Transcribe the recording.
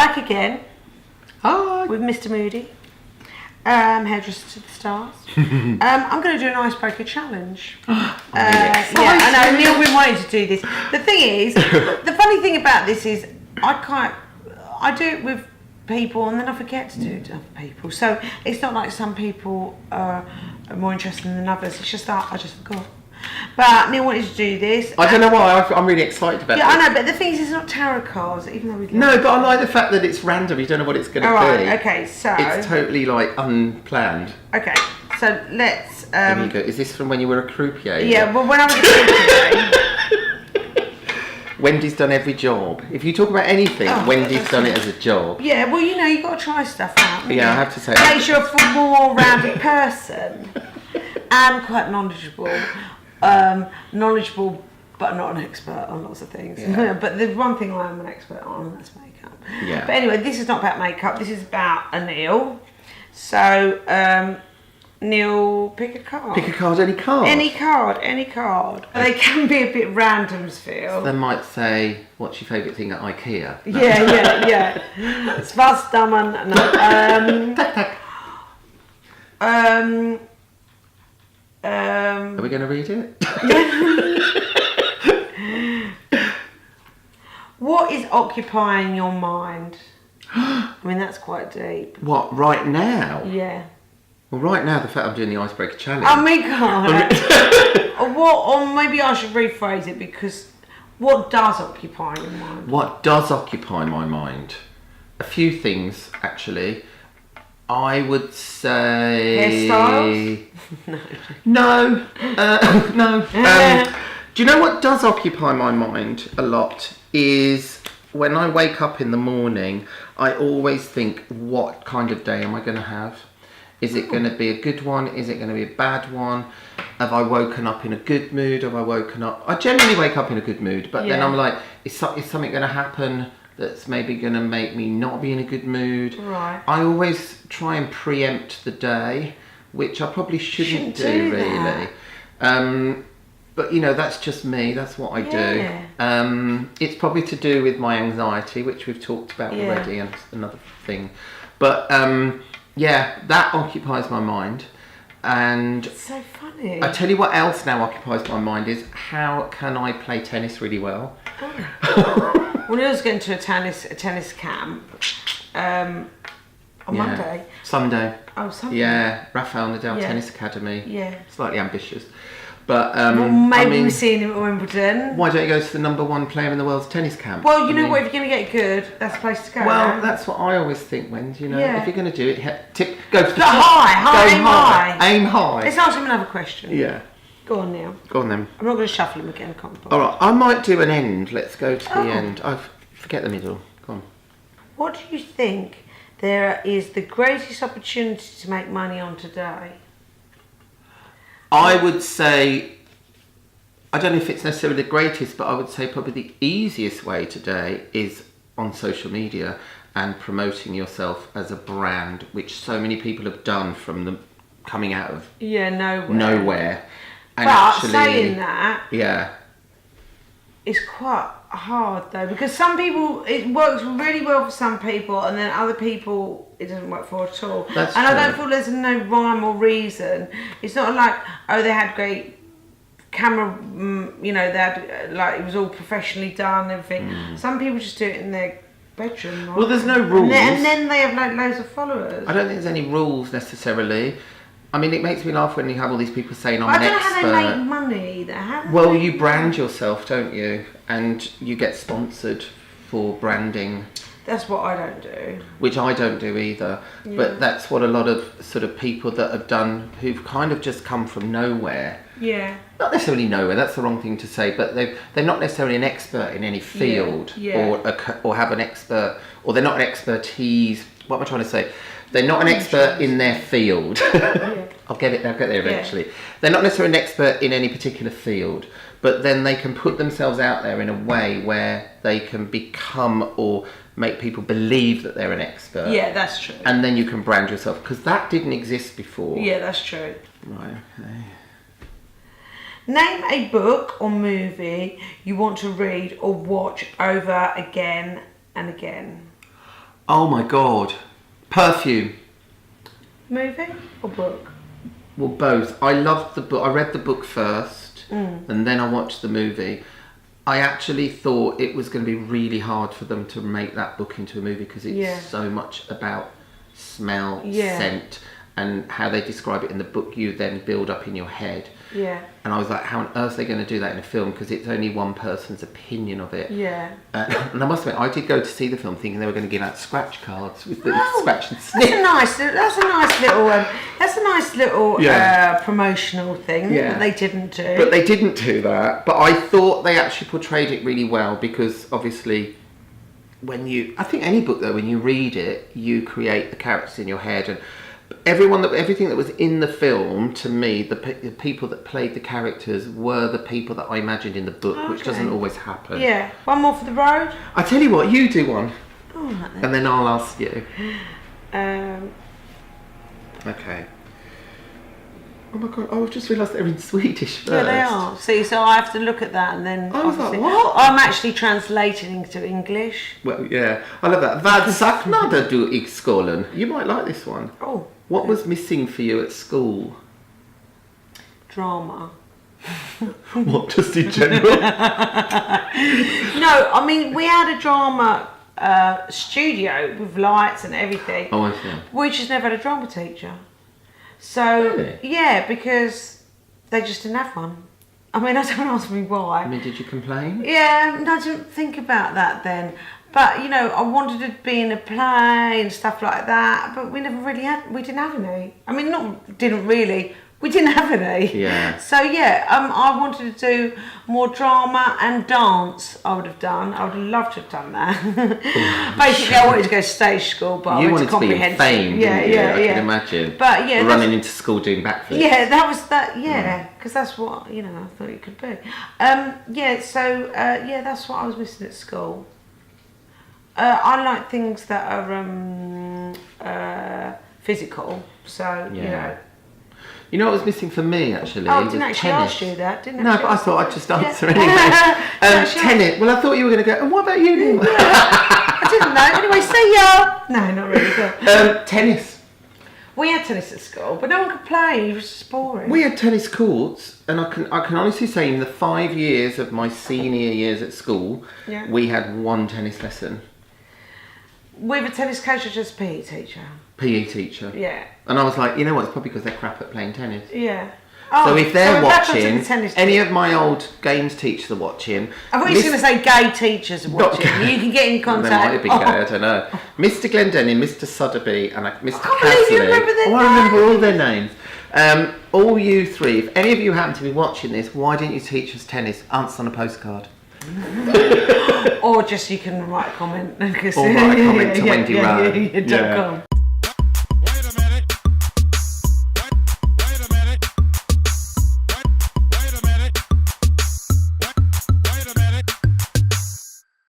Back again Hi. with Mr. Moodie, hairdresser to the stars. I'm going to do an icebreaker challenge. I'm I know Neil been wanting to do this. The thing is, the funny thing about this is I do it with people and then I forget to do it to other people. So it's not like some people are more interested than others. It's just that I just forgot. But Neil wanted to do this. I don't know why. I'm really excited about it. Yeah, I know, but the thing is, it's not tarot cards, even though we. No, but I like the fact that it's random. You don't know what it's going to be. Alright, okay, so. It's totally like unplanned. Okay, so let's. There you go. Is this from when you were a croupier? Yeah, well, when I was a croupier. Wendy's done every job. If you talk about anything, Wendy's done it as a job. Yeah, well, you know, you've got to try stuff out. Yeah, I have to say. Makes you a more rounded person. And quite knowledgeable. Knowledgeable, but not an expert on lots of things. Yeah. But the one thing I am an expert on, that's makeup. Yeah. But anyway, this is not about makeup. This is about a Neil. So, Neil, pick a card. Pick a card, any card. Any card. They can be a bit random, Phil. They might say, "What's your favourite thing at IKEA?" No. Yeah. Svartstammen. Are we going to read it? What is occupying your mind? I mean, that's quite deep. What, right now? Yeah. Well, right now, the fact I'm doing the icebreaker challenge. Oh my God. Or maybe I should rephrase it, because what does occupy your mind? What does occupy my mind? A few things, actually. I would say... Hairstyles? No. No. Do you know what does occupy my mind a lot? Is when I wake up in the morning, I always think, what kind of day am I going to have? Is it going to be a good one? Is it going to be a bad one? Have I woken up in a good mood? Have I woken up... I generally wake up in a good mood, but then I'm like, is something going to happen that's maybe going to make me not be in a good mood? Right. I always try and preempt the day, which I probably shouldn't do really. But you know, that's just me, that's what I do. It's probably to do with my anxiety, which we've talked about already, and it's another thing. But yeah, that occupies my mind. And it's so funny. I tell you what else now occupies my mind is, how can I play tennis really well? Well, Neil's going to a tennis camp on Monday. Sunday. Oh, Sunday. Yeah, Rafael Nadal Tennis Academy. Yeah. Slightly ambitious. But well, maybe we're seeing him at Wimbledon. Why don't you go to the #1 player in the world's tennis camp? Well, you know what, if you're going to get good, that's the place to go. Well, right? that's what I always think, Wendy. You know, if you're going to do it, go for the aim high. Aim high. Let's ask him another question. Yeah. Go on, Neil. Go on then. I'm not going to shuffle him again, can't I? All right, I might do an end. Let's go to the end. Forget the middle. Go on. What do you think there is the greatest opportunity to make money on today? I would say, I don't know if it's necessarily the greatest, but I would say probably the easiest way today is on social media and promoting yourself as a brand, which so many people have done from the coming out of nowhere. And but actually, saying that, it's quite hard though, because some people, it works really well for some people, and then other people it doesn't work for at all. That's and true. I don't feel there's no rhyme or reason. It's not like, oh, they had great camera, you know, they had like, it was all professionally done and everything. Some people just do it in their bedroom. Right? Well, there's no rules. And then they have like loads of followers. I don't think there's any rules necessarily. I mean, it makes me laugh when you have all these people saying, I'm an expert. I don't know how they make money either. Well, you brand yourself, don't you? And you get sponsored for branding. That's what I don't do. Which I don't do either. Yeah. But that's what a lot of sort of people that have done, who've kind of just come from nowhere. Yeah. Not necessarily nowhere, that's the wrong thing to say, but they're not necessarily an expert in any field. Or have an expert, or they're not an expertise. What am I trying to say? They're not an expert in their field. I'll get there eventually. They're not necessarily an expert in any particular field, but then they can put themselves out there in a way where they can become or make people believe that they're an expert. Yeah, that's true. And then you can brand yourself, because that didn't exist before. Yeah, that's true. Right, okay. Name a book or movie you want to read or watch over again and again. Oh my God. Perfume. Movie or book? Well, both. I loved the book. I read the book first, and then I watched the movie. I actually thought it was going to be really hard for them to make that book into a movie because it's so much about smell, scent, and how they describe it in the book you then build up in your head. Yeah. And I was like, how on earth are they going to do that in a film? Because it's only one person's opinion of it. Yeah. And I must admit, I did go to see the film thinking they were going to give out scratch cards with the scratch and sniff. That's a nice little promotional thing that they didn't do. But they didn't do that. But I thought they actually portrayed it really well because obviously I think any book though, when you read it, you create the characters in your head, and everything that was in the film, to me, the people that played the characters were the people that I imagined in the book, which doesn't always happen. Yeah. One more for the road? I tell you what, you do one. All right then. And then I'll ask you. Okay. Oh my God, I've just realised they're in Swedish first. Yeah, they are. See, so I have to look at that and then... I was like, what? I'm actually translating into English. Well, yeah. I love that. Vad saknade du I skolan? You might like this one. Oh. What was missing for you at school? Drama. What, just in general? No, I mean, we had a drama studio with lights and everything. Oh, I see. We just never had a drama teacher. So, Really? yeah, because they just didn't have one. I mean, don't ask me why. I mean, did you complain? Yeah, I didn't think about that then. But, you know, I wanted to be in a play and stuff like that, but we didn't have any. I mean, we didn't have any. Yeah. So, yeah, I wanted to do more drama and dance, I would have done. I would have loved to have done that. Basically, I wanted to go to stage school, but I went to comprehensive. You wanted to be famed, didn't you? I can imagine. But, yeah. Running into school doing backflips. Yeah, that was that, because that's what, you know, I thought it could be. That's what I was missing at school. I like things that are physical, so, you know. You know what was missing for me, actually? Oh, I didn't was actually tennis. ask you that, didn't I? No, but I thought I'd just answer anyway. Tennis. Well, I thought you were going to go, and what about you, Neil? I didn't know. Anyway, see ya. No, not really. Tennis. We had tennis at school, but no one could play. It was just boring. We had tennis courts, and I can honestly say in the 5 years of my senior years at school, we had one tennis lesson. With a tennis coach or just PE teacher? PE teacher. Yeah. And I was like, you know what, it's probably because they're crap at playing tennis. Yeah. So if they're watching, the any of my old games teachers are watching. I thought you were going to say gay teachers are watching. You can get in contact. They might have been gay, I don't know. Mr. Glendenning, Mr. Sotheby, and Mr. I can't believe you remember their names. I remember all their names. All you three, if any of you happen to be watching this, why didn't you teach us tennis? Answer on a postcard. Or just you can write a comment. Or write a comment to Wendy Rowe. .com.